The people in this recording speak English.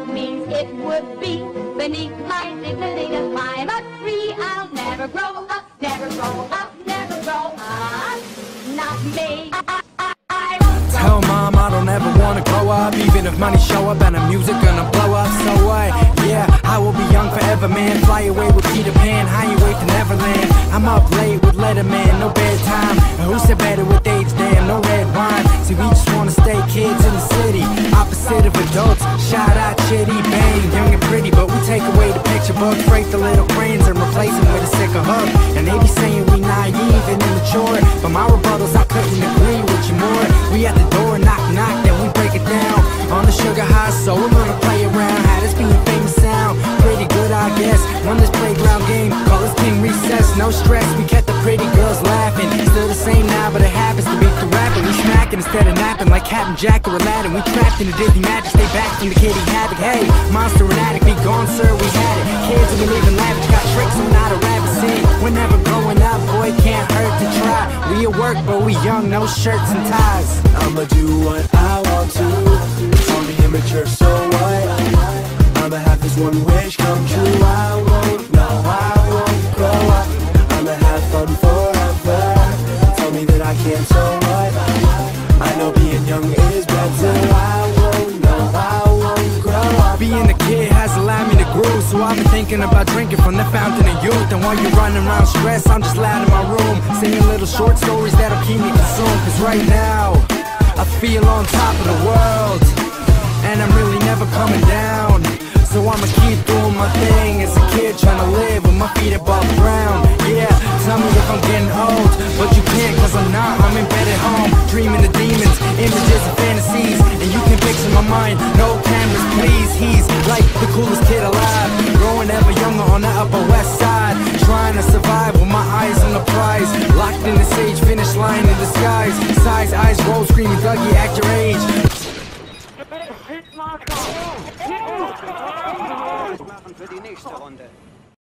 means it would be beneath my dignity to climb a tree. I'll never grow up, never grow up, never grow up. Not me. I won't grow Tell mom I don't ever wanna grow up, even if money show up and the music gonna blow up. So what? Yeah, I will be young forever, man. Fly away with Peter Pan, highway to Neverland. I'm up late with Letterman, no bedtime. And who said better with age? Damn, no red wine. See, we just wanna stay kids in the city, opposite of adults. Shout out Chitty Bang, young and pretty, but we take away the picture books, break the little crayons and replace them with a sicker hook. And they be saying we naive and immature, but my rebuttals I couldn't agree with you more. We at the door, knock knock, then we break it down on the sugar high, so we're gonna play around. How this being famous sound pretty good, I guess. Run this playground game, call us King Recess. No stress, we kept the pretty girls laughing. Still the same now, but it happens to be the rapping. We smacking instead of napping like Captain Jack or Aladdin. We trapped in the Disney magic, stay back from the kitty havoc. Hey, monster and addict, be gone, sir, we had it. Kids who believe in lavish, got tricks, I'm not a rabbit. See, we're never growing up, boy, can't hurt to try. We at work, but we young, no shirts and ties. I'ma do what I want to. It's only immature, so what? I'ma have this one wish come true. I won't, no, I won't grow up. I'ma have fun forever. Tell me that I can't, so what? I know being young is better. I won't, no, I won't grow up. Being a kid has allowed me to grow, so I've been thinking about drinking from the fountain of youth. And while you're running around stressed, I'm just loud in my room, singing little short stories that'll keep me consumed. Cause right now, I feel on top of the world, and I'm really never coming down. So I'ma keep doing my thing as a kid, trying to live with my feet above ground. Yeah, tell me if I'm getting old, but you can't, cause I'm not. I'm in bed at home, dreaming of demons, images and fantasies, and you can picture my mind. No cameras, please. He's like the coolest kid alive, growing ever younger on the Upper West Side, trying to survive with my eyes on the prize. Locked in the sage, finish line in disguise. Size, eyes roll, screaming Dougie, act your age. Für die nächste Runde.